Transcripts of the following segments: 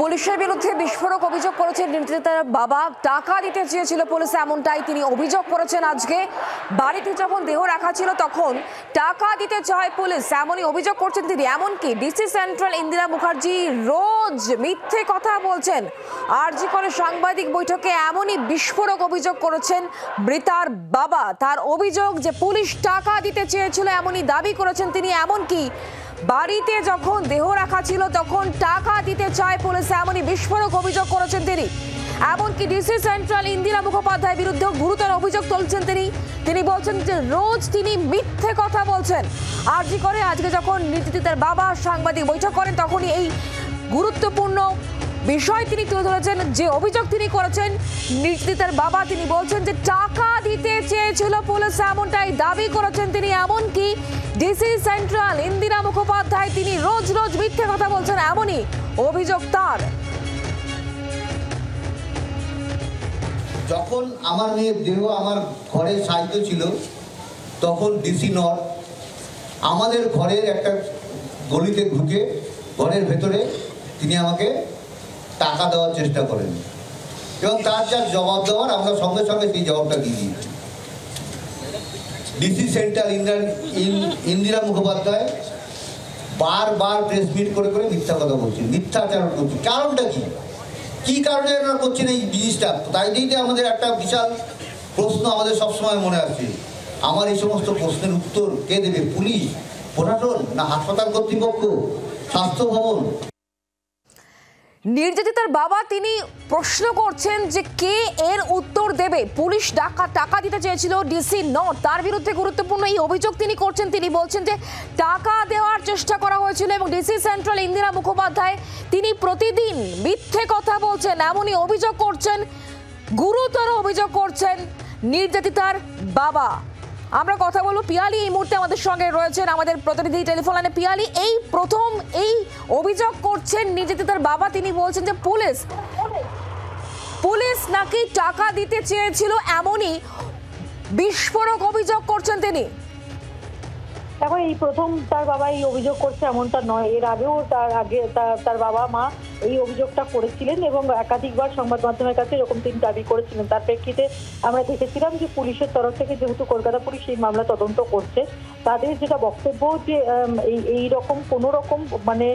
পুলিশের বিরুদ্ধে বিস্ফোরক অভিযোগ করেছেন নির্যাতিতার বাবা। টাকা দিতে চেয়েছিল পুলিশ, এমনটাই তিনি অভিযোগ করেছেন। আজকে বাড়িতে যখন দেহ রাখা ছিল তখন টাকা দিতে চায় পুলিশ, এমনই অভিযোগ করছেন তিনি। এমনকি ডিসি সেন্ট্রাল ইন্দিরা মুখার্জি রোজ মিথ্যে কথা বলছেন। আরজি করে সাংবাদিক বৈঠকে এমনই বিস্ফোরক অভিযোগ করেছেন মৃতার বাবা। তার অভিযোগ যে পুলিশ টাকা দিতে চেয়েছিল, এমনই দাবি করেছেন তিনি। এমনকি বাড়িতে যখন দেহ রাখা ছিল তখন টাকা দিতে চায় পুলিশ, এমনই বিস্ফোরক অভিযোগ করেছেন তিনি। এমনকি ডিসি সেন্ট্রাল ইন্দিরা মুখোপাধ্যায়ের বিরুদ্ধেও গুরুতর অভিযোগ তুলছেন তিনি বলছেন যে রোজ তিনি মিথ্যে কথা বলছেন। আরজি করে আজকে যখন নির্যাতিতার বাবা সাংবাদিক বৈঠক করেন তখনই এই গুরুত্বপূর্ণ বিষয় তিনি তুলে ধরেছেন। যে অভিযোগ তিনি করেছেন নির্যাতিতার বাবা, তিনি বলছেন যে টাকা দিতে চেয়েছিল পুলিশ, এমনটাই দাবি করেছেন তিনি। এমনকি ডিসি সেন্ট্রাল ইন্দিরা মুখোপাধ্যায় তিনি রোজ মিথ্যে কথা বলছেন, এমনই অভিযোগ তার। যখন আমার মেয়ের দেহ আমার ঘরের সাইডে ছিল তখন ডিসি নট আমাদের ঘরের একটা গলিতে ঢুকে ঘরের ভেতরে তিনি আমাকে টাকা দেওয়ার চেষ্টা করেন এবং তার যা জবাব দেওয়ার আমরা সঙ্গে সঙ্গে সেই জবাবটা দিয়ে দিয়েছি। ডিসি সেন্ট্রাল ইন্দিরা মুখোপাধ্যায় বারবার প্রেস মিট করে মিথ্যা কথা বলছেন, মিথ্যাচারণ করছেন। কারণটা কি কারণে এরা করছেন এই জিনিসটা? তাই নিয়ে আমাদের একটা বিশাল প্রশ্ন আমাদের সবসময় মনে আছে। আমার এই সমস্ত প্রশ্নের উত্তর কে দেবে? পুলিশ, প্রশাসন, না হাসপাতাল কর্তৃপক্ষ, স্বাস্থ্য ভবন? নির্যাতিতার বাবা তিনি প্রশ্ন করছেন যে কে এর উত্তর দেবে। পুলিশ টাকা দিতে চেয়েছিল, ডিসি নট। তার বিরুদ্ধে গুরুত্বপূর্ণ এই অভিযোগ তিনি করছেন। তিনি বলছেন যে টাকা দেওয়ার চেষ্টা করা হয়েছিল এবং ডিসি সেন্ট্রাল ইন্দিরা মুখোপাধ্যায় তিনি প্রতিদিন মিথ্যে কথা বলছেন, এমনই অভিযোগ করছেন। গুরুতর অভিযোগ করছেন নির্যাতিতার বাবা। আমরা কথা বলবো পিয়ালি এই মুহূর্তে আমাদের সঙ্গে রয়েছেন, আমাদের প্রতিনিধি টেলিফোন লাইনে। পিয়ালি, এই প্রথম এই অভিযোগ করছেন নির্যাতিতার বাবা। তিনি বলছেন যে পুলিশ নাকি টাকা দিতে চেয়েছিল, এমনই বিস্ফোরক অভিযোগ করছেন তিনি। এখন এই প্রথম তার বাবা এই অভিযোগ করছে এমনটা নয়, এর আগেও তার বাবা মা এই অভিযোগটা করেছিলেন এবং একাধিকবার সংবাদ মাধ্যমের কাছে এরকম তিনি দাবি করেছিলেন। তার প্রেক্ষিতে আমরা দেখেছিলাম যে পুলিশের তরফ থেকে, যেহেতু কলকাতা পুলিশ এই মামলা তদন্ত করছে, তাদের যেটা বক্তব্য যে এই রকম কোনো রকম মানে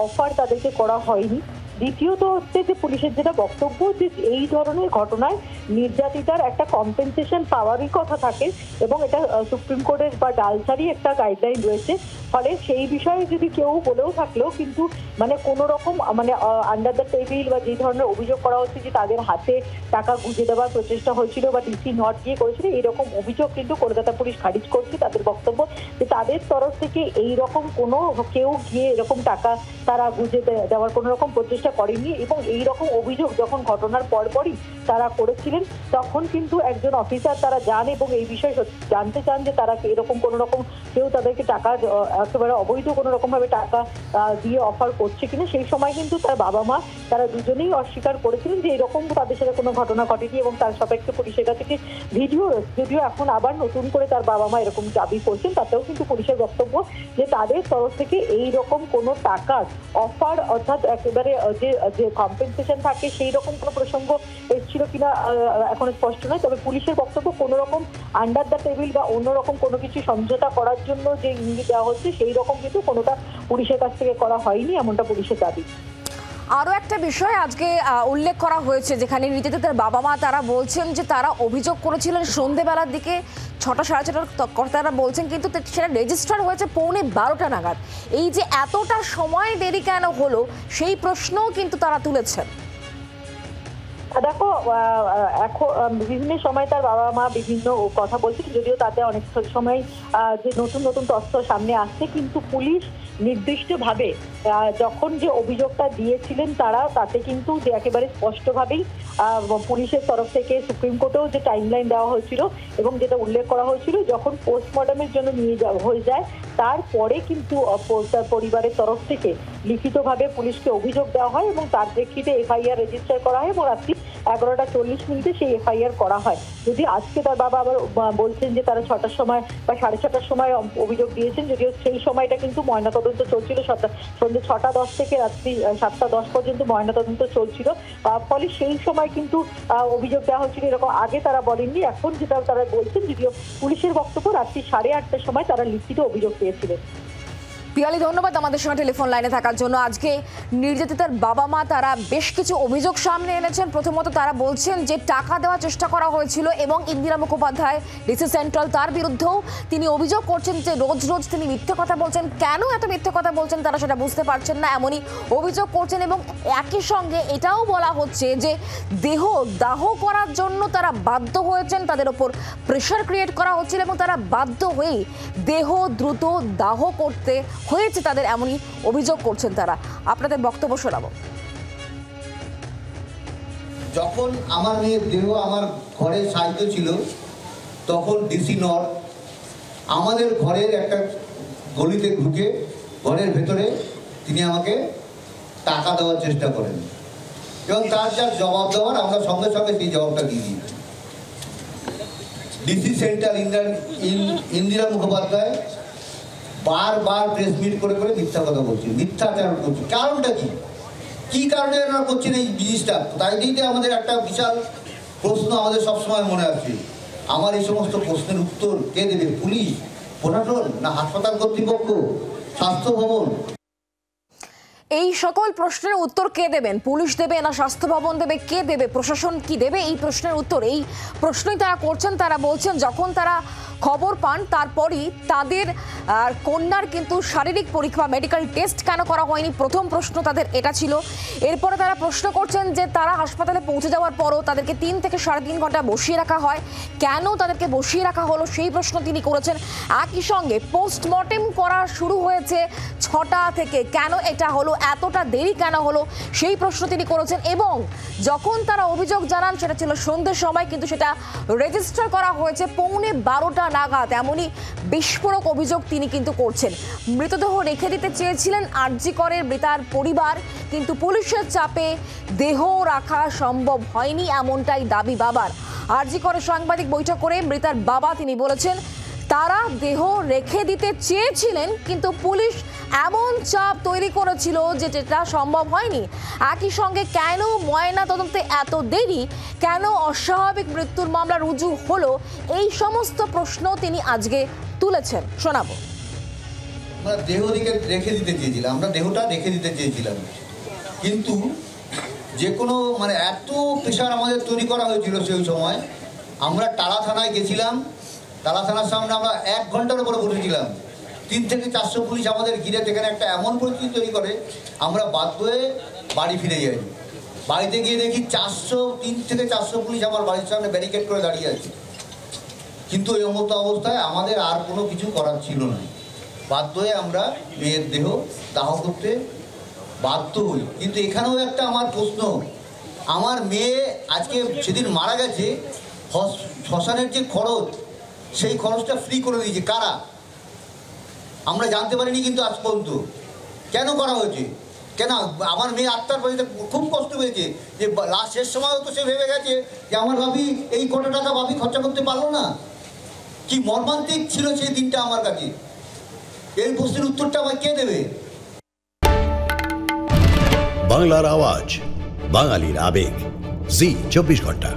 অফার তাদেরকে করা হয়নি। দ্বিতীয়ত হচ্ছে যে পুলিশের যেটা বক্তব্য যে এই ধরনের ঘটনায় নির্যাতিতার একটা কম্পেনসেশন পাওয়ারই কথা থাকে এবং এটা সুপ্রিম কোর্টের বা ডালসারই একটা গাইডলাইন রয়েছে। ফলে সেই বিষয়ে যদি কেউ বলেও থাকলেও কিন্তু মানে কোনো রকম মানে আন্ডার দ্য টেবিল বা যে ধরনের অভিযোগ করা হচ্ছে যে তাদের হাতে টাকা গুঁজে দেওয়ার প্রচেষ্টা হয়েছিল বা ডিসি নট গিয়ে করেছিল, এইরকম অভিযোগ কিন্তু কলকাতা পুলিশ খারিজ করছে। তাদের বক্তব্য যে তাদের তরফ থেকে এই রকম কোনো কেউ গিয়ে এরকম টাকা তারা গুঁজে দেওয়ার কোনো রকম প্রচেষ্টা করেনি এবং এই রকম অভিযোগ যখন ঘটনার পরপরই তারা করেছিলেন তখন কিন্তু একজন অফিসার তারা যান এবং এই বিষয়ে জানতে চান যে তারা এরকম কোনো রকম কেউ তাদেরকে টাকা একেবারে অবৈধ কোনো রকম ভাবে টাকা দিয়ে অফার করছে কিনা। সেই সময় কিন্তু তার বাবা মা তারা দুজনেই অস্বীকার করেছিলেন যে এরকম তাদের সাথে কোনো ঘটনা ঘটেনি এবং তার সাপেক্ষে পুলিশের কাছে ভিডিও, যদিও এখন আবার নতুন করে তার বাবা মা এরকম দাবি করছেন, তাতেও কিন্তু পুলিশের বক্তব্য যে তাদের তরফ থেকে এই রকম কোনো টাকার অফার অর্থাৎ একেবারে যে কম্পেনসেশন থাকে সেই রকম কোনো প্রসঙ্গ এসেছিল কিনা এখন স্পষ্ট নয়। তবে পুলিশের বক্তব্য কোনো রকম আন্ডার দ্য টেবিল বা অন্যরকম কোনো কিছু সমঝোতা করার জন্য যে ইঙ্গিত দেওয়া হচ্ছে সেই রকম কিন্তু কোনোটা পুলিশের কাছ থেকে করা হয়নি, এমনটা পুলিশের দাবি। আরও একটা বিষয় আজকে উল্লেখ করা হয়েছে, যেখানে নির্যাতিতার বাবা মা তারা বলছেন যে তারা অভিযোগ করেছিলেন সন্ধেবেলার দিকে 6টা সাড়ে 6টার তারা বলছেন, কিন্তু সেটা রেজিস্টার হয়েছে পৌনে 12টা নাগাদ। এই যে এতটা সময় দেরি কেন হলো সেই প্রশ্নও কিন্তু তারা তুলেছেন। দেখো, এখন বিভিন্ন সময় তার বাবা মা বিভিন্ন কথা বলছেন, যদিও তাতে অনেক সময় যে নতুন তথ্য সামনে আসছে, কিন্তু পুলিশ নির্দিষ্টভাবে যখন যে অভিযোগটা দিয়েছিলেন তারা তাতে কিন্তু যে একেবারে স্পষ্টভাবেই পুলিশের তরফ থেকে সুপ্রিম কোর্টেও যে টাইমলাইন দেওয়া হয়েছিল এবং যেটা উল্লেখ করা হয়েছিল যখন পোস্টমর্টমের জন্য নিয়ে যাওয়া হয়ে যায় তারপরে কিন্তু তার পরিবারের তরফ থেকে লিখিতভাবে পুলিশকে অভিযোগ দেওয়া হয় এবং তার প্রেক্ষিতে এফআইআর রেজিস্টার করা হয় এবং রাত্রি 11:40 সেই এফআইআর করা হয়। যদি আজকে তার বাবা আবার বলছেন যে তারা 6টার সময় বা 6:30টার সময় অভিযোগ দিয়েছেন, যদিও সেই সময়টা কিন্তু ময়নাতদন্ত চলছিল, সন্ধ্যে 6:10 থেকে রাত্রি 7:10 পর্যন্ত ময়নাতদন্ত চলছিল। ফলে সেই সময় কিন্তু অভিযোগ দেওয়া হয়েছিল এরকম আগে তারা বলেননি। এখন যেটা তারা বলছেন, যদিও পুলিশের বক্তব্য রাত্রি 8:30টার সময় তারা লিখিত অভিযোগ পেয়েছিলেন। পিয়ালি, ধন্যবাদ আমাদের সঙ্গে টেলিফোন লাইনে থাকার জন্য। আজকে নির্যাতিতার বাবা মা তারা বেশ কিছু অভিযোগ সামনে এনেছেন। প্রথমত তারা বলছেন যে টাকা দেওয়ার চেষ্টা করা হয়েছিল এবং ইন্দিরা মুখোপাধ্যায় ডিসি সেন্ট্রাল তার বিরুদ্ধেও তিনি অভিযোগ করছেন যে রোজ রোজ তিনি মিথ্যে কথা বলছেন। কেন এত মিথ্যে কথা বলছেন তারা সেটা বুঝতে পারছেন না, এমনই অভিযোগ করছেন। এবং একই সঙ্গে এটাও বলা হচ্ছে যে দেহ দাহ করার জন্য তারা বাধ্য হয়েছেন, তাদের ওপর প্রেশার ক্রিয়েট করা হচ্ছিল এবং তারা বাধ্য হয়েই দেহ দ্রুত দাহ করতে হয়েছে তাদের, এমনই অভিযোগ করছেন তারা। আপনাদের বক্তব্য শোনাবো। যখন আমার মেয়ের দেহ আমার ঘরে সাহিত্য ছিল, তখন ডিসি নর্থ আমাদের ঘরের একটা গলিতে ঢুকে ঘরের ভেতরে তিনি আমাকে টাকা দেওয়ার চেষ্টা করেন এবং তার যা জবাব দেওয়ার আমরা সঙ্গে সঙ্গে সেই জবাবটা দিয়ে দিই। ডিসি সেন্ট্রাল ইন্দিরা মুখোপাধ্যায় বারবার প্রেস মিট করে করে মিথ্যা কথা বলছি, মিথ্যাচারণ করছি। কারণটা কি, কি কারণে এরা করছেন এই জিনিসটা? তাই দিতে আমাদের একটা বিশাল প্রশ্ন আমাদের সবসময় মনে আছে। আমার এই সমস্ত প্রশ্নের উত্তর কে দেবে? পুলিশ, প্রশাসন, না হাসপাতাল কর্তৃপক্ষ, স্বাস্থ্য ভবন? এই সকল প্রশ্নের উত্তর কে দেবেন? পুলিশ দেবে না স্বাস্থ্য ভবন দেবে? কে দেবে? প্রশাসন কি দেবে? এই প্রশ্নের উত্তর, এই প্রশ্নই তারা করছেন। তারা বলছেন যখন তারা খবর পান তারপরই তাদের কন্যার কিন্তু শারীরিক পরীক্ষা মেডিকেল টেস্ট কেন করা হয়নি, প্রথম প্রশ্ন তাদের এটা ছিল। এরপরে তারা প্রশ্ন করছেন যে তারা হাসপাতালে পৌঁছে যাওয়ার পরও তাদেরকে 3 থেকে 3.5 ঘন্টা বসিয়ে রাখা হয়, কেন তাদেরকে বসিয়ে রাখা হলো সেই প্রশ্ন তিনি করেছেন। একই সঙ্গে পোস্টমর্টেম করা শুরু হয়েছে 6টা থেকে, কেন এটা হলো, এতটা দেরি কেন হলো সেই প্রশ্ন তিনি করেছেন। এবং যখন তারা অভিযোগ জানান সেটা ছিল সন্ধ্যের সময়, কিন্তু সেটা রেজিস্টার করা হয়েছে 11:15 নাগাদ, এমনই বিস্ফোরক অভিযোগ তিনি কিন্তু করছেন। মৃতদেহ রেখে দিতে চেয়েছিলেন আরজি করের মৃতার পরিবার, কিন্তু পুলিশের চাপে দেহ রাখা সম্ভব হয়নি, এমনটাই দাবি বাবার। আরজি করে সাংবাদিক বৈঠক করে মৃতার বাবা তিনি বলেছেন তারা দেহ রেখে দিতে চেয়েছিলেন, কিন্তু পুলিশ এমন চাপ তৈরি করেছিল যে যেটা সম্ভব হয়নি। একই সঙ্গে কেন ময়না তদন্তে এত দেরি, কেন অস্বাভাবিক মৃত্যুর মামলা রুজু হলো, এই সমস্ত প্রশ্ন তিনি আজকে তুলেছেন। শোনাবো। আমরা দেহ রেখে দিতে চেয়েছিলাম, আমরা দেহটা রেখে দিতে চেয়েছিলাম, কিন্তু যে কোনো এত প্রেশার আমাদের তৈরি করা হয়েছিল সেই সময়। আমরা টালা থানায় গেছিলাম, টালা থানার সামনে আমরা 1 ঘন্টার উপরে বসেছিলাম। 3 থেকে 400 পুলিশ আমাদের ঘিরে এখানে একটা এমন পরিস্থিতি তৈরি করে আমরা বাধ্য হয়ে বাড়ি ফিরে যাই। বাড়িতে গিয়ে দেখি 3 থেকে 400 পুলিশ আমার বাড়ির সামনে ব্যারিকেড করে দাঁড়িয়ে আছে। কিন্তু এই মতো অবস্থায় আমাদের আর কোনো কিছু করার ছিল না, বাধ্য হয়ে আমরা মেয়ের দেহ দাহ করতে বাধ্য হই। কিন্তু এখানেও একটা আমার প্রশ্ন, আমার মেয়ে আজকে সেদিন মারা গেছে, শ্মশানের যে খরচ সেই খরচটা ফ্রি করে দিয়েছে কারা? আমরা জানতে পারিনি কিন্তু আজ পর্যন্ত। কেন করা হয়েছে? কেন? আমার মেয়ে আত্মার বাড়িতে খুব কষ্ট পেয়েছে যে লাস্ট শেষ সময়ও তো সে ভেবে গেছে যে আমার ভাবি এই কত টাকা ভাবি খরচা করতে পারলো না। কি মর্মান্তিক ছিল সেই দিনটা আমার কাছে। এই প্রশ্নের উত্তরটা আমায় কে দেবে? বাংলার আওয়াজ, বাঙালির আবেগ, জি 24 ঘন্টা।